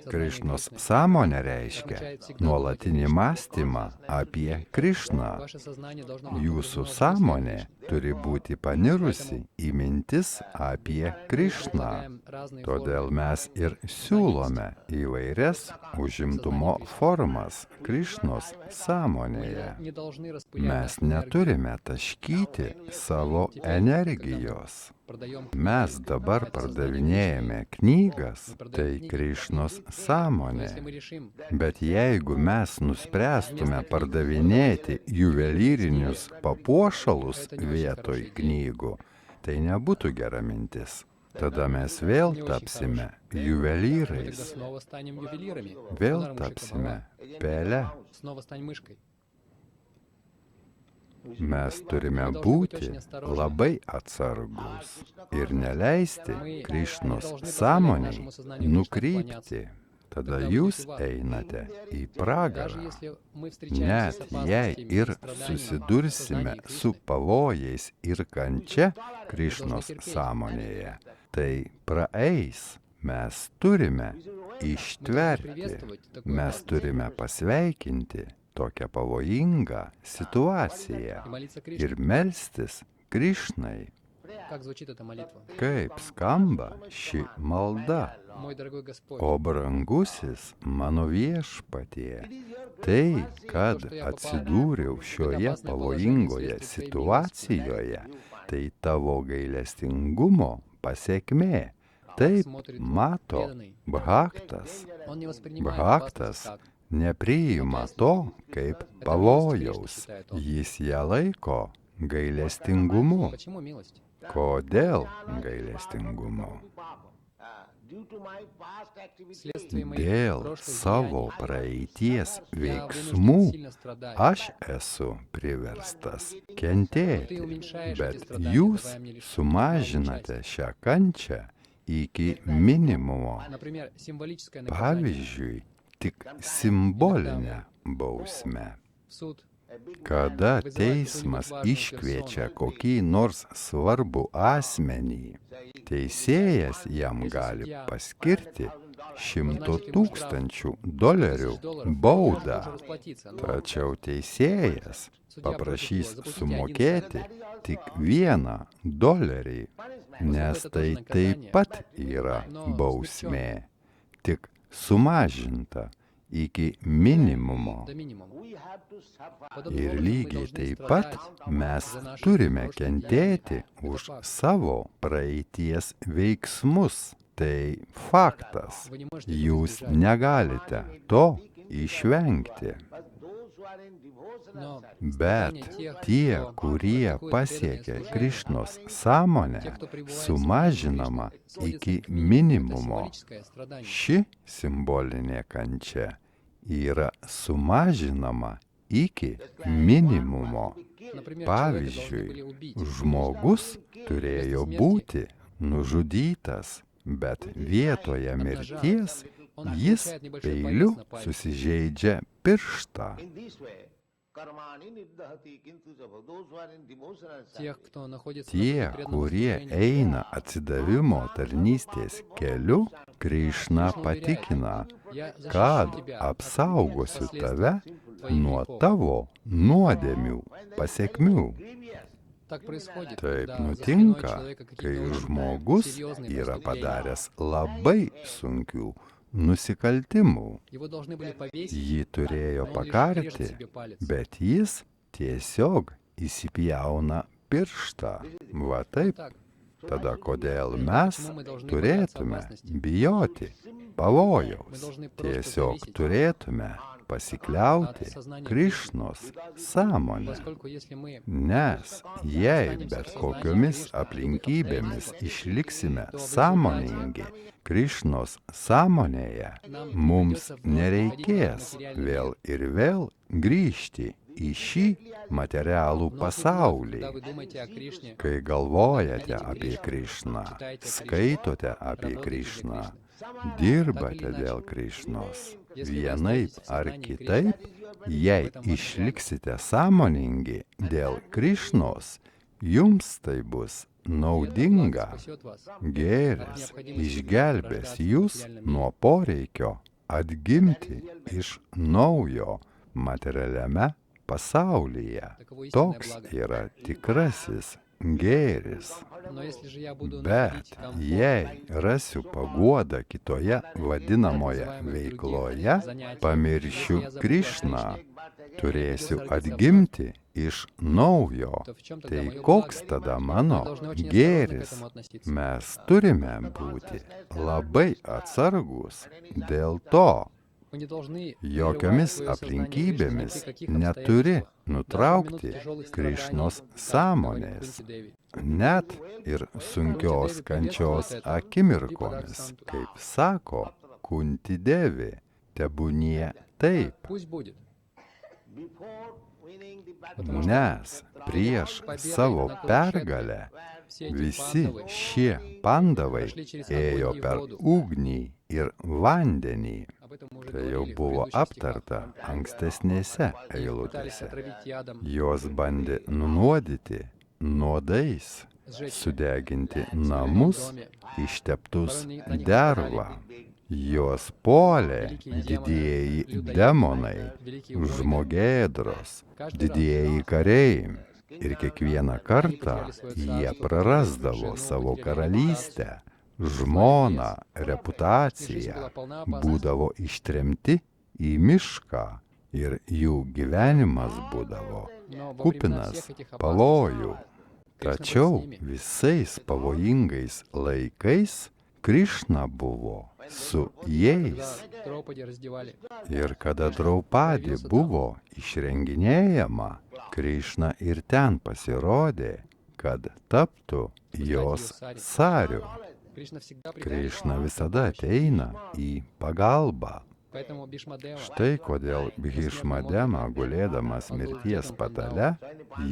Krišnos sąmonė reiškia nuolatinį mąstymą apie Krišną. Jūsų sąmonė turi būti panirusi į mintis apie Krišną. Todėl mes ir siūlome įvairias užimtumo formas Krišnos sąmonėje. Mes neturime taškyti savo energijos. Mes dabar pardavinėjame knygas, tai Krišnos sąmonė. Bet jeigu mes nuspręstume pardavinėti juvelyrinius papuošalus vietoj knygų, tai nebūtų gera mintis. Tada mes vėl tapsime juvelyrais. Vėl tapsime pele. Mes turime būti labai atsargus ir neleisti Krišnos sąmonei nukrypti. Tada jūs einate į pragarą. Net jei ir susidursime su pavojais ir kančia Krišnos sąmonėje, tai praeis. Mes turime ištverti. Mes turime pasveikinti tokią pavojingą situaciją ir melstis Krišnai. Kaip skamba ši malda? O brangusis mano viešpatie, tai, kad atsidūriau šioje pavojingoje situacijoje, tai tavo gailestingumo pasekmė. Taip mato Bhaktas. Bhaktas nepriima to kaip pavojaus. Jis ją laiko gailestingumu. Kodėl gailestingumu? Dėl savo praeities veiksmų aš esu priverstas kentėti, bet jūs sumažinate šią kančią iki minimumo. Pavyzdžiui, tik simbolinę bausmę. Kada teismas iškviečia kokį nors svarbų asmenį, teisėjas jam gali paskirti $100,000 baudą. Tačiau teisėjas paprašys sumokėti tik $1, nes tai taip pat yra bausmė, tik sumažinta iki minimumo. Ir lygiai taip pat mes turime kentėti už savo praeities veiksmus. Tai faktas. Jūs negalite to išvengti. Bet tie, kurie pasiekia Krišnos sąmonę, sumažinama iki minimumo. Ši simbolinė kančia yra sumažinama iki minimumo. Pavyzdžiui, žmogus turėjo būti nužudytas, bet vietoje mirties jis peiliu susižeidžia pirštą. Tie, kurie eina atsidavimo tarnystės keliu, Krišna patikina, kad apsaugosiu tave nuo tavo nuodėmių pasekmių. Taip nutinka, kai žmogus yra padaręs labai sunkių nusikaltimų. Jį turėjo pakarti, bet jis tiesiog įsipjauna pirštą. Va taip. Tada kodėl mes turėtume bijoti pavojaus? Tiesiog turėtume pasikliauti Krišnos sąmonę. Nes jei bet kokiomis aplinkybėmis išliksime sąmoningi Krišnos sąmonėje, mums nereikės vėl ir vėl grįžti į šį materialų pasaulį. Kai galvojate apie Krišną, skaitote apie Krišną, dirbate dėl Krišnos, vienaip ar kitaip, jei išliksite sąmoningi dėl Krišnos, jums tai bus naudinga. Gėris išgelbės jūs nuo poreikio atgimti iš naujo materialiame pasaulyje. Toks yra tikrasis gėris. Bet jei rasiu paguodą kitoje vadinamoje veikloje, pamiršiu Krišną, turėsiu atgimti iš naujo. Tai koks tada mano gėris? Mes turime būti labai atsargūs dėl to. Jokiomis aplinkybėmis neturi nutraukti Krišnos sąmonės, net ir sunkios kančios akimirkomis, kaip sako Kunti Devi, tebūnie taip. Nes prieš savo pergalę visi šie pandavai ėjo per ugnį ir vandenį. Tai jau buvo aptarta ankstesnėse eilutėse. Jos bandė nunuodyti nuodais, sudeginti namus, išteptus dervą. Jos puolė didieji demonai, žmogėdros, didieji kariai. Ir kiekvieną kartą jie prarasdavo savo karalystę, žmoną, reputaciją, būdavo ištremti į mišką ir jų gyvenimas būdavo kupinas pavojų. Tačiau visais pavojingais laikais Krišna buvo su jais. Ir kada Draupadi buvo išrenginėjama, Krišna ir ten pasirodė, kad taptų jos sariu. Krišna visada ateina į pagalbą. Štai kodėl Bhishmadema, gulėdamas mirties patale,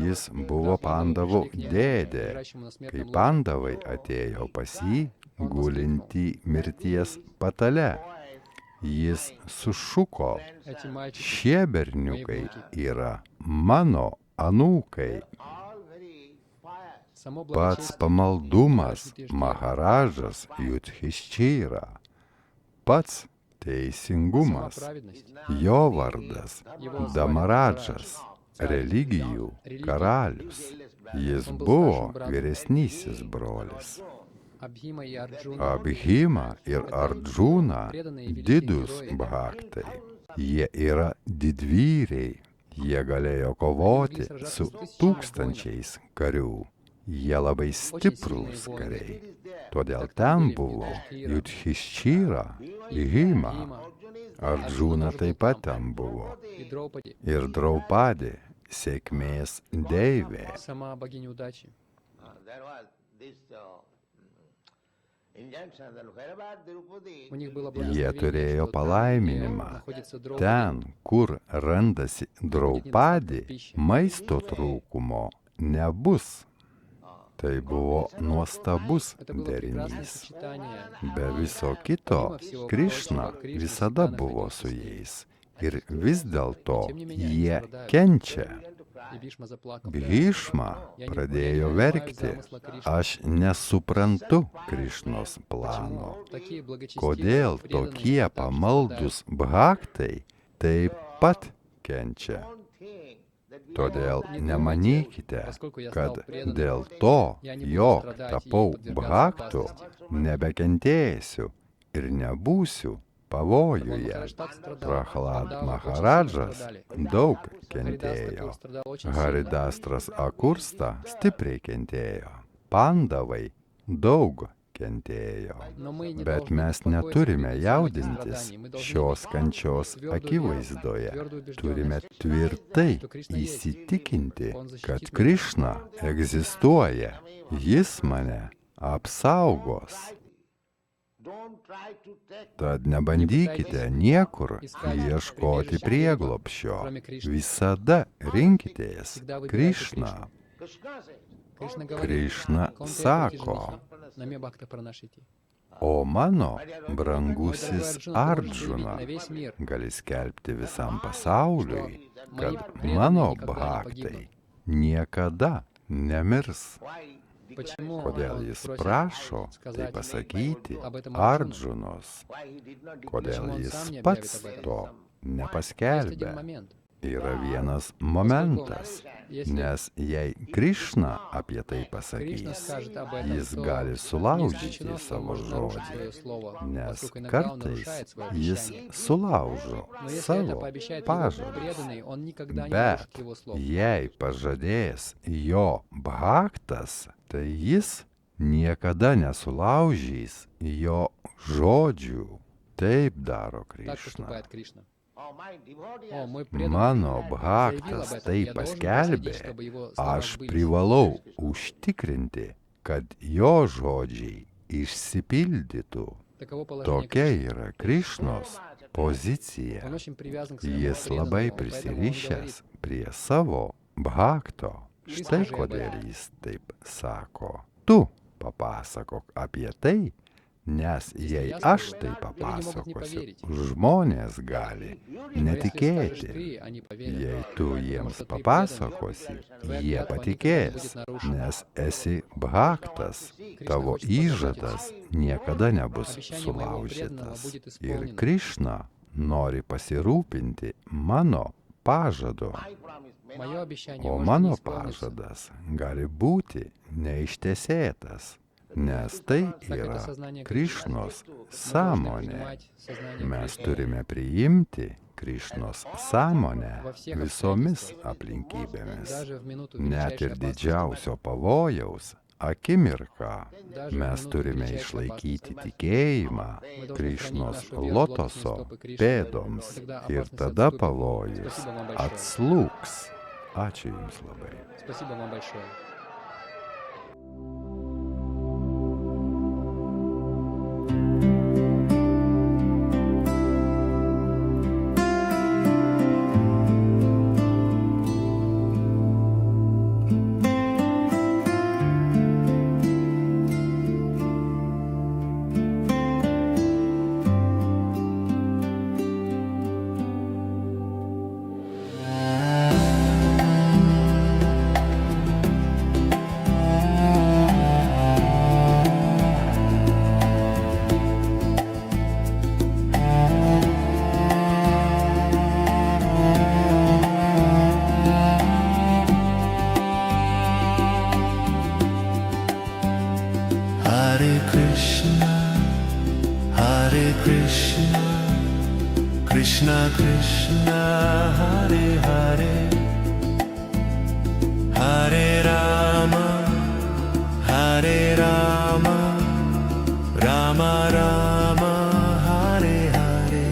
jis buvo pandavų dėdė, kai pandavai atėjo pas jį gulintį mirties patale. Jis sušuko, šie berniukai yra mano anūkai. Pats pamaldumas Maharadžas Judhiščira, pats teisingumas, jo vardas Damaradžas, religijų karalius. Jis buvo vyresnysis brolis. Abhima ir Ardžuna didūs bhaktai. Jie yra didvyriai. Jie galėjo kovoti su tūkstančiais karių. Jie labai stiprūs kariai. Todėl ten buvo Judhiščira, Bhima. Ardžuna taip pat ten buvo. Ir Draupadi, sėkmės deivė. Jie turėjo palaiminimą. Ten, kur randasi Draupadi, maisto trūkumo nebus. Tai buvo nuostabus derinys. Be viso kito, Krišna visada buvo su jais. Ir vis dėlto jie kenčia. Bhishma pradėjo verkti. Aš nesuprantu Krišnos plano. Kodėl tokie pamaldus bhaktai taip pat kenčia? Todėl nemanykite, kad dėl to, jog tapau bhaktu, nebekentėsiu ir nebūsiu pavojuje. Prahlad Maharadžas daug kentėjo. Haridastras Akursta stipriai kentėjo. Pandavai daug kentėjo. Bet mes neturime jaudintis šios kančios akivaizdoje. Turime tvirtai įsitikinti, kad Krišna egzistuoja. Jis mane apsaugos. Tad nebandykite niekur ieškoti prieglobsčio. Visada rinkitės Krišną. Krišna sako, o mano brangusis Ardžuna gali skelbti visam pasauliui, kad mano bhaktai niekada nemirs. Kodėl jis prašo tai pasakyti Ardžunos? Kodėl jis pats to nepaskelbia? Yra vienas momentas, nes jei Krišna apie tai pasakys, jis gali sulaužyti savo žodį, nes kartais jis sulaužo savo pažadus. Bet jei pažadės jo bhaktas, tai jis niekada nesulaužys jo žodžių. Taip daro Krišna. Mano bhaktas tai paskelbė, aš privalau užtikrinti, kad jo žodžiai išsipildytų. Tokia yra Krišnos pozicija. Jis labai prisirišęs prie savo bhakto. Štai kodėl jis taip sako. Tu papasakok apie tai, nes jei aš tai papasakosiu, žmonės gali netikėti. Jei tu jiems papasakosi, jie patikės, nes esi bhaktas, tavo įžadas niekada nebus sulaužytas. Ir Krišna nori pasirūpinti mano pažadu. O mano pažadas gali būti neištesėtas. Nes tai yra Krišnos sąmonė. Mes turime priimti Krišnos sąmonę visomis aplinkybėmis. Net ir didžiausio pavojaus akimirką mes turime išlaikyti tikėjimą Krišnos lotoso pėdoms ir tada pavojus atslūgs. Ačiū Jums labai. Krishna Krishna Hare Hare Hare Rama Rama Rama Hare Hare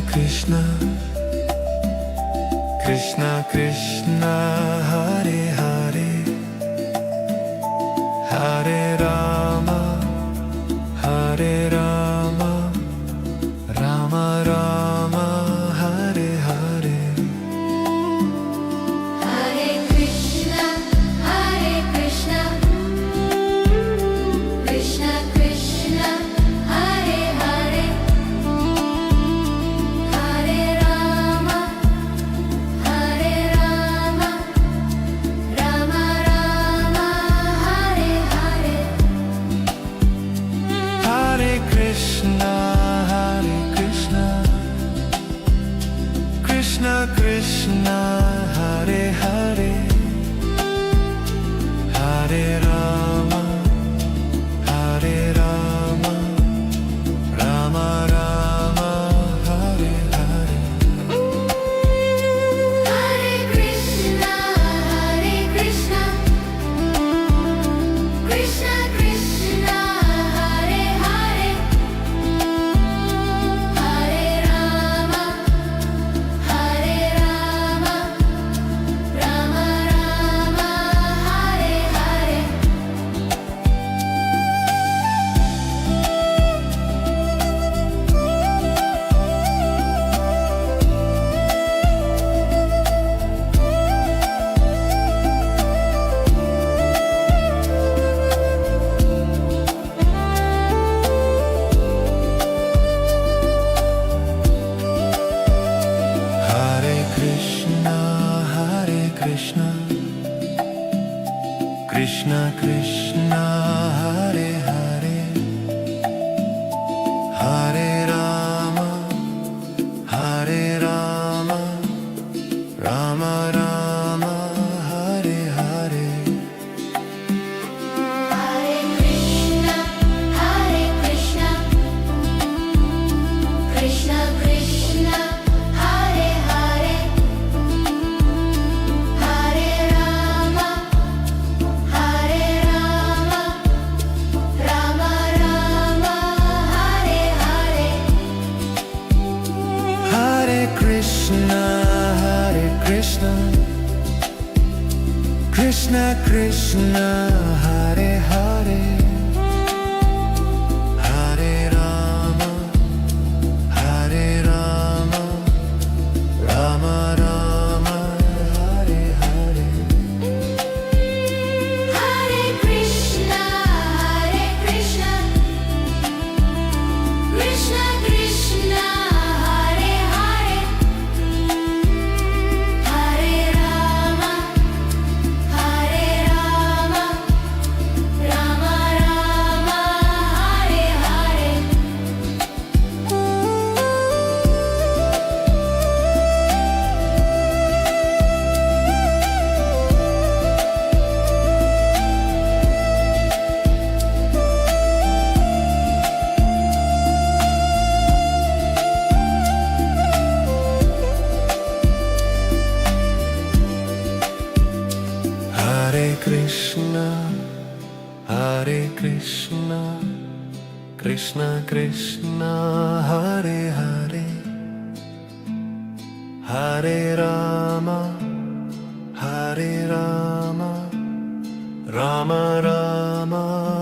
Krishna Krishna Krishna Hare Hare Hare Rama Hare Rama Rama Rama Hare Hare Hare Krishna, Krishna Krishna, Hare Hare, Hare Rama, Rama Rama, Hare Hare. Hare Krishna Krishna Krishna Hare Hare Hare Rama Rama Rama Hare Hare Hare Krishna, Krishna Krishna, Hare Hare, Hare Rama, Rama Rama, Hare Hare. Hare Krishna Krishna Krishna Hare Hare Hare Rama Rama Rama Hare Hare Hare Krishna, Krishna Krishna, Hare Hare, Hare Rama, Rama Rama, Hare Hare. Hare Krishna Krishna Krishna Hare Hare Hare Rama Rama Rama Hare Hare Hare Krishna, Krishna Krishna, Hare Hare, Hare Rama, Rama Rama, Hare Hare. Hare Krishna Krishna Krishna Hare Hare Hare Rama Rama Rama